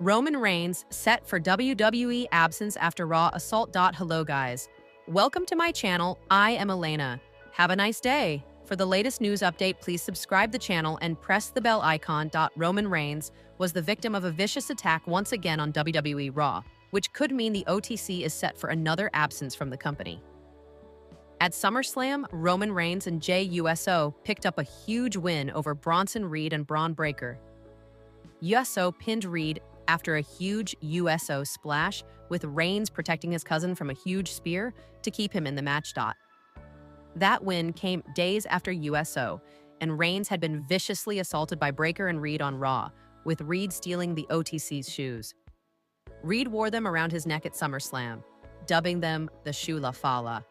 Roman Reigns set for WWE absence after Raw assault. Hello guys. Welcome to my channel. I am Elena. Have a nice day. For the latest news update, please subscribe the channel and press the bell icon. Roman Reigns was the victim of a vicious attack once again on WWE Raw, which could mean the OTC is set for another absence from the company. At SummerSlam, Roman Reigns and Jey Uso picked up a huge win over Bronson Reed and Braun Breaker. Uso pinned Reed after a huge USO splash, with Reigns protecting his cousin from a huge spear to keep him in the match. That win came days after USO, and Reigns had been viciously assaulted by Breaker and Reed on Raw, with Reed stealing the OTC's shoes. Reed wore them around his neck at SummerSlam, dubbing them the Shoe La Fala.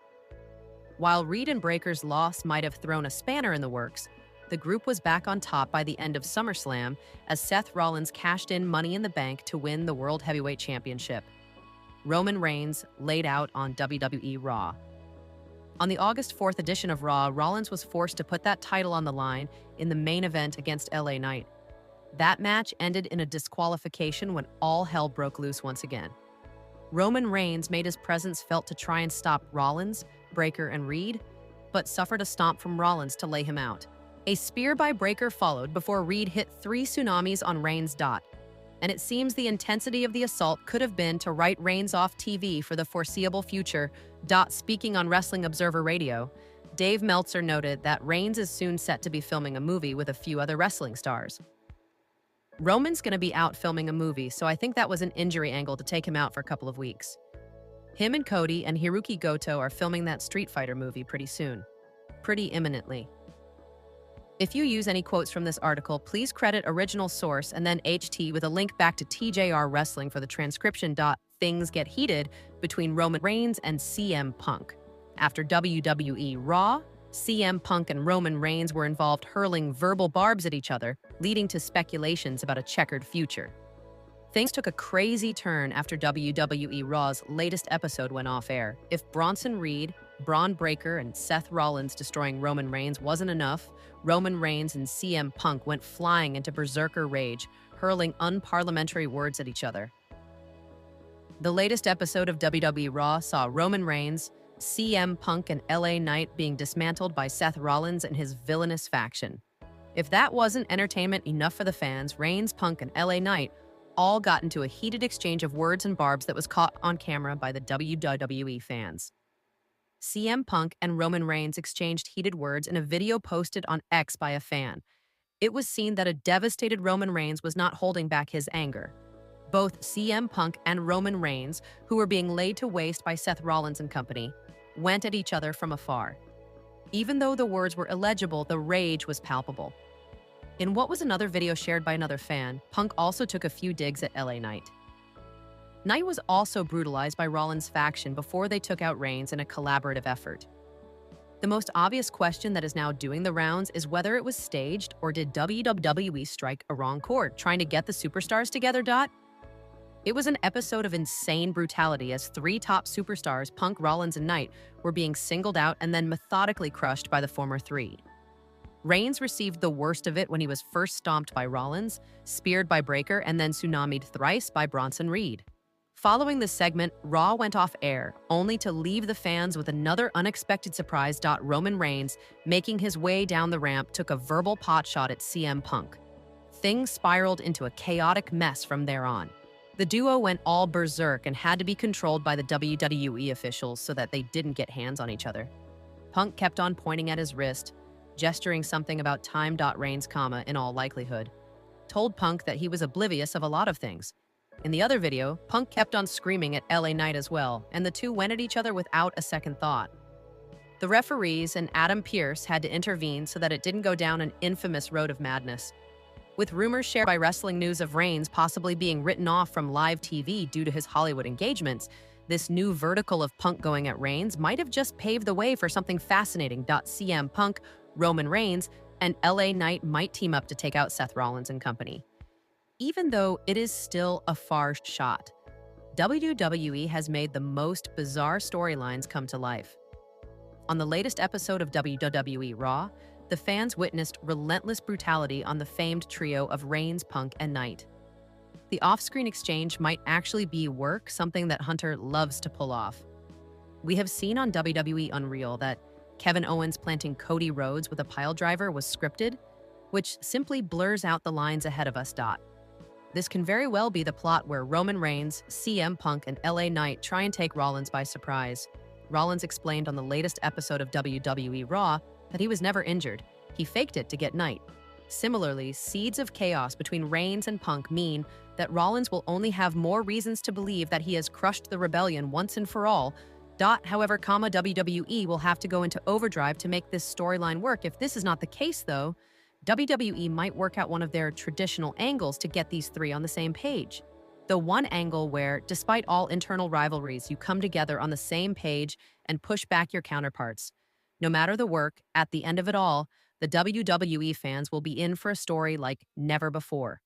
While Reed and Breaker's loss might have thrown a spanner in the works, the group was back on top by the end of SummerSlam as Seth Rollins cashed in Money in the Bank to win the World Heavyweight Championship. Roman Reigns laid out on WWE Raw. On the August 4th edition of Raw, Rollins was forced to put that title on the line in the main event against LA Knight. That match ended in a disqualification when all hell broke loose once again. Roman Reigns made his presence felt to try and stop Rollins, Breaker, and Reed, but suffered a stomp from Rollins to lay him out. A spear by Breaker followed before Reed hit 3 tsunamis on Reigns. And it seems the intensity of the assault could have been to write Reigns off TV for the foreseeable future. Speaking on Wrestling Observer Radio, Dave Meltzer noted that Reigns is soon set to be filming a movie with a few other wrestling stars. Roman's going to be out filming a movie, so I think that was an injury angle to take him out for a couple of weeks. Him and Cody and Hiroki Goto are filming that Street Fighter movie pretty soon. Pretty imminently. If you use any quotes from this article, please credit original source and then HT with a link back to TJR Wrestling for the transcription. Things get heated between Roman Reigns and CM Punk. After WWE Raw, CM Punk and Roman Reigns were involved hurling verbal barbs at each other, leading to speculations about a checkered future. Things took a crazy turn after WWE Raw's latest episode went off air. If Bronson Reed, Braun Breaker, and Seth Rollins destroying Roman Reigns wasn't enough, Roman Reigns and CM Punk went flying into berserker rage, hurling unparliamentary words at each other. The latest episode of WWE Raw saw Roman Reigns, CM Punk, and LA Knight being dismantled by Seth Rollins and his villainous faction. If that wasn't entertainment enough for the fans, Reigns, Punk, and LA Knight all got into a heated exchange of words and barbs that was caught on camera by the WWE fans. CM Punk and Roman Reigns exchanged heated words in a video posted on X by a fan. It was seen that a devastated Roman Reigns was not holding back his anger. Both CM Punk and Roman Reigns, who were being laid to waste by Seth Rollins and company, went at each other from afar. Even though the words were illegible, the rage was palpable. In what was another video shared by another fan, Punk also took a few digs at LA Knight. Knight was also brutalized by Rollins' faction before they took out Reigns in a collaborative effort. The most obvious question that is now doing the rounds is whether it was staged or did WWE strike a wrong chord, trying to get the superstars together. It was an episode of insane brutality as 3 top superstars, Punk, Rollins, and Knight, were being singled out and then methodically crushed by the former 3. Reigns received the worst of it when he was first stomped by Rollins, speared by Breaker, and then tsunamied thrice by Bronson Reed. Following this segment, Raw went off air, only to leave the fans with another unexpected surprise. Roman Reigns, making his way down the ramp, took a verbal potshot at CM Punk. Things spiraled into a chaotic mess from there on. The duo went all berserk and had to be controlled by the WWE officials so that they didn't get hands on each other. Punk kept on pointing at his wrist, gesturing something about time. Reigns, in all likelihood, told Punk that he was oblivious of a lot of things. In the other video, Punk kept on screaming at LA Knight as well, and the two went at each other without a second thought. The referees and Adam Pearce had to intervene so that it didn't go down an infamous road of madness. With rumors shared by Wrestling News of Reigns possibly being written off from live TV due to his Hollywood engagements, this new vertical of Punk going at Reigns might have just paved the way for something fascinating. CM Punk, Roman Reigns, and LA Knight might team up to take out Seth Rollins and company. Even though it is still a far shot, WWE has made the most bizarre storylines come to life. On the latest episode of WWE Raw, the fans witnessed relentless brutality on the famed trio of Reigns, Punk, and Knight. the off-screen exchange might actually be work, something that Hunter loves to pull off. We have seen on WWE Unreal that Kevin Owens planting Cody Rhodes with a piledriver was scripted, which simply blurs out the lines ahead of us. This can very well be the plot where Roman Reigns, CM Punk, and LA Knight try and take Rollins by surprise. Rollins explained on the latest episode of WWE Raw that he was never injured. He faked it to get Knight. Similarly, seeds of chaos between Reigns and Punk mean that Rollins will only have more reasons to believe that he has crushed the rebellion once and for all. However, WWE will have to go into overdrive to make this storyline work. If this is not the case, though, WWE might work out one of their traditional angles to get these three on the same page. The one angle where, despite all internal rivalries, you come together on the same page and push back your counterparts. No matter the work, at the end of it all, the WWE fans will be in for a story like never before.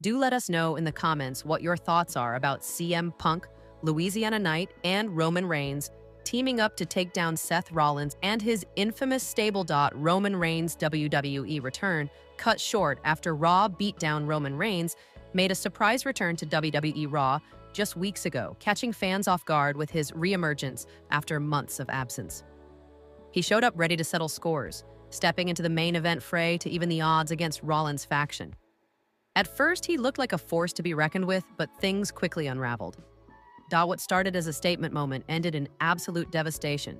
Do let us know in the comments what your thoughts are about CM Punk, Louisiana Knight, and Roman Reigns teaming up to take down Seth Rollins and his infamous stable. Roman Reigns' WWE return, cut short after Raw beat down Roman Reigns, made a surprise return to WWE Raw just weeks ago, catching fans off guard with his reemergence after months of absence. He showed up ready to settle scores, stepping into the main event fray to even the odds against Rollins' faction. At first, he looked like a force to be reckoned with, but things quickly unraveled. What started as a statement moment ended in absolute devastation.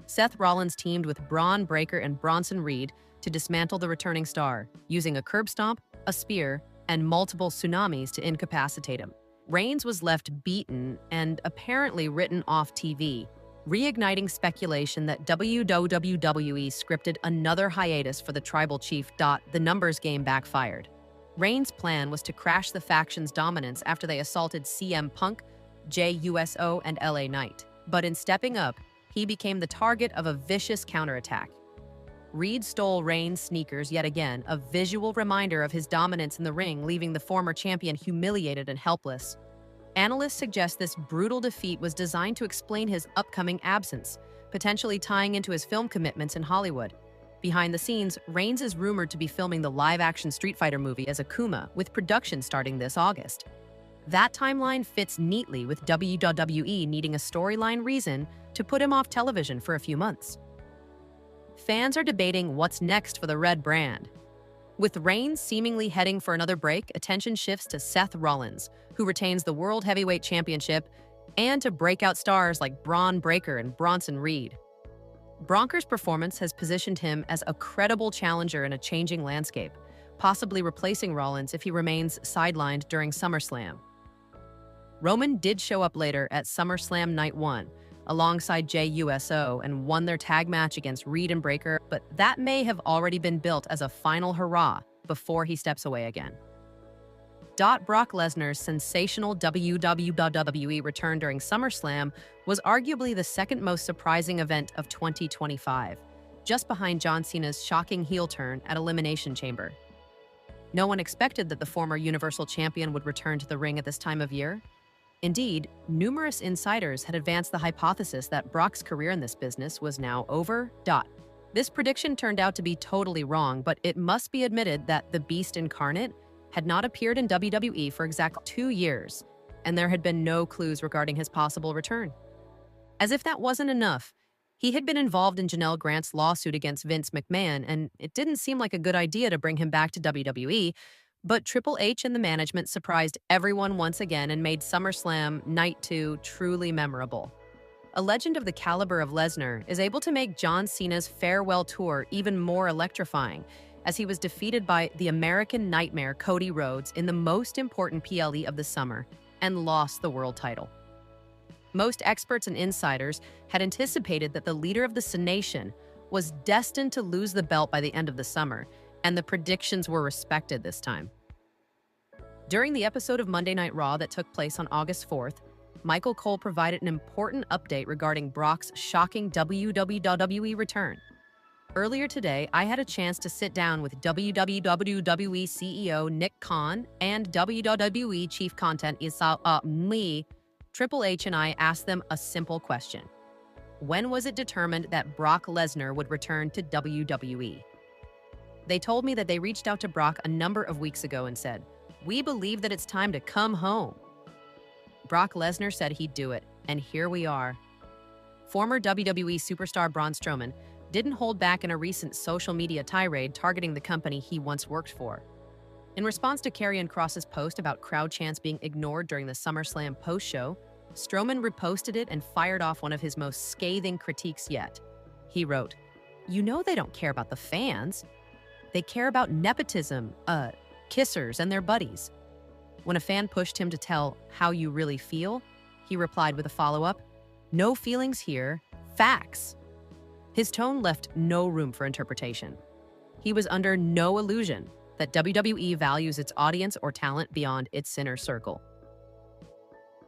Seth Rollins teamed with Braun Breaker and Bronson Reed to dismantle the returning star, using a curb stomp, a spear, and multiple tsunamis to incapacitate him. Reigns was left beaten and apparently written off TV, reigniting speculation that WWE scripted another hiatus for the tribal chief. The numbers game backfired. Reigns' plan was to crash the faction's dominance after they assaulted CM Punk, JUSO, and LA Knight. But in stepping up, he became the target of a vicious counterattack. Reed stole Reigns' sneakers yet again, a visual reminder of his dominance in the ring, leaving the former champion humiliated and helpless. Analysts suggest this brutal defeat was designed to explain his upcoming absence, potentially tying into his film commitments in Hollywood. Behind the scenes, Reigns is rumored to be filming the live-action Street Fighter movie as Akuma, with production starting this August. That timeline fits neatly with WWE needing a storyline reason to put him off television for a few months. Fans are debating what's next for the Red brand. With Reigns seemingly heading for another break, attention shifts to Seth Rollins, who retains the World Heavyweight Championship, and to breakout stars like Braun Breaker and Bronson Reed. Bronker's performance has positioned him as a credible challenger in a changing landscape, possibly replacing Rollins if he remains sidelined during SummerSlam. Roman did show up later at SummerSlam Night 1, alongside JUSO, and won their tag match against Reed and Breaker, but that may have already been built as a final hurrah before he steps away again. Brock Lesnar's sensational WWE return during SummerSlam was arguably the second most surprising event of 2025, just behind John Cena's shocking heel turn at Elimination Chamber. No one expected that the former Universal Champion would return to the ring at this time of year. Indeed, numerous insiders had advanced the hypothesis that Brock's career in this business was now over. This prediction turned out to be totally wrong, but it must be admitted that the Beast incarnate had not appeared in WWE for exactly 2 years, and there had been no clues regarding his possible return. As if that wasn't enough, he had been involved in Janelle Grant's lawsuit against Vince McMahon, and it didn't seem like a good idea to bring him back to WWE, but Triple H and the management surprised everyone once again and made SummerSlam Night 2 truly memorable. A legend of the caliber of Lesnar is able to make John Cena's farewell tour even more electrifying, as he was defeated by the American Nightmare Cody Rhodes in the most important PLE of the summer and lost the world title. Most experts and insiders had anticipated that the leader of the Cenation was destined to lose the belt by the end of the summer, and the predictions were respected this time. During the episode of Monday Night Raw that took place on August 4th, Michael Cole provided an important update regarding Brock's shocking WWE return. Earlier today, I had a chance to sit down with WWE CEO Nick Khan and WWE Chief Content me. Triple H and I asked them a simple question. When was it determined that Brock Lesnar would return to WWE? They told me that they reached out to Brock a number of weeks ago and said, "We believe that it's time to come home." Brock Lesnar said he'd do it, and here we are. Former WWE superstar Braun Strowman didn't hold back in a recent social media tirade targeting the company he once worked for. In response to Karrion Kross's post about crowd chants being ignored during the SummerSlam post-show, Strowman reposted it and fired off one of his most scathing critiques yet. He wrote, "You know they don't care about the fans. They care about nepotism, kissers, and their buddies." When a fan pushed him to tell how you really feel, he replied with a follow-up, "No feelings here, facts." His tone left no room for interpretation. He was under no illusion that WWE values its audience or talent beyond its inner circle.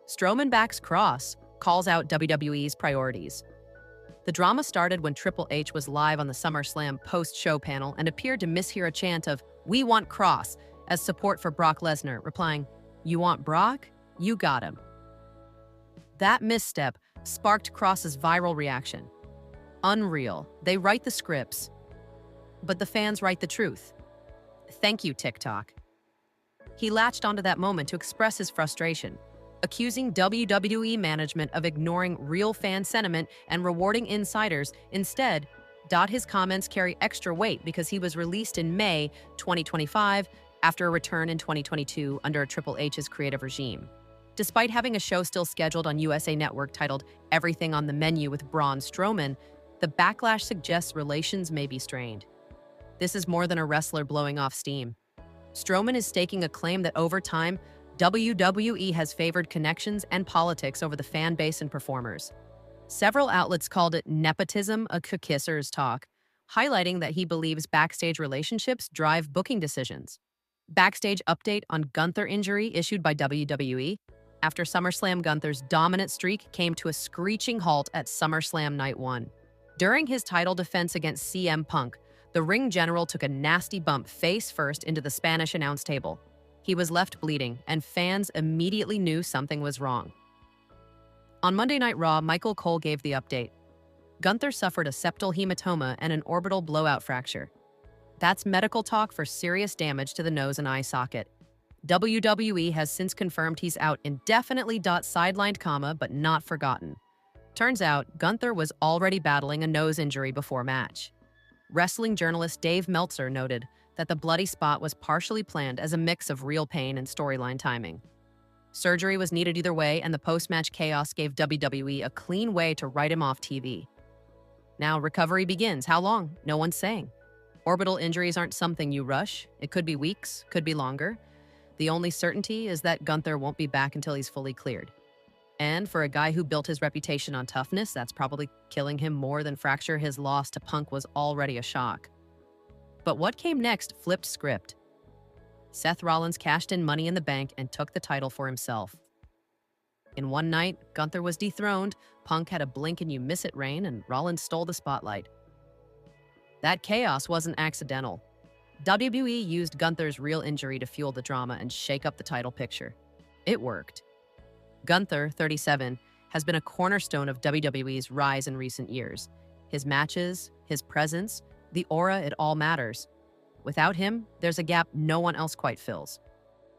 Strowman backs Kross, calls out WWE's priorities. The drama started when Triple H was live on the SummerSlam post-show panel and appeared to mishear a chant of "We want Kross" as support for Brock Lesnar, replying, "You want Brock? You got him." That misstep sparked Kross's viral reaction. Unreal. They write the scripts, but the fans write the truth. Thank you, TikTok. He latched onto that moment to express his frustration, accusing WWE management of ignoring real fan sentiment and rewarding insiders instead. His comments carry extra weight because he was released in May 2025 after a return in 2022 under Triple H's creative regime. Despite having a show still scheduled on USA Network titled Everything on the Menu with Braun Strowman, the backlash suggests relations may be strained. This is more than a wrestler blowing off steam. Strowman is staking a claim that over time, WWE has favored connections and politics over the fan base and performers. Several outlets called it nepotism, a kisser's talk, highlighting that he believes backstage relationships drive booking decisions. Backstage update on Gunther injury issued by WWE. After SummerSlam, Gunther's dominant streak came to a screeching halt at SummerSlam Night 1. During his title defense against CM Punk, the ring general took a nasty bump face first into the Spanish announce table. He was left bleeding, and fans immediately knew something was wrong. On Monday Night Raw, Michael Cole gave the update. Gunther suffered a septal hematoma and an orbital blowout fracture. That's medical talk for serious damage to the nose and eye socket. WWE has since confirmed he's out indefinitely. Sidelined, but not forgotten. Turns out, Gunther was already battling a nose injury before match. Wrestling journalist Dave Meltzer noted that the bloody spot was partially planned as a mix of real pain and storyline timing. Surgery was needed either way, and the post-match chaos gave WWE a clean way to write him off TV. Now recovery begins. How long? No one's saying. Orbital injuries aren't something you rush. It could be weeks, could be longer. The only certainty is that Gunther won't be back until he's fully cleared. And for a guy who built his reputation on toughness, that's probably killing him more than fracture. His loss to Punk was already a shock. But what came next flipped script. Seth Rollins cashed in Money in the Bank and took the title for himself. In one night, Gunther was dethroned, Punk had a blink-and-you-miss-it reign, and Rollins stole the spotlight. That chaos wasn't accidental. WWE used Gunther's real injury to fuel the drama and shake up the title picture. It worked. Gunther, 37, has been a cornerstone of WWE's rise in recent years. His matches, his presence, the aura, it all matters. Without him, there's a gap no one else quite fills.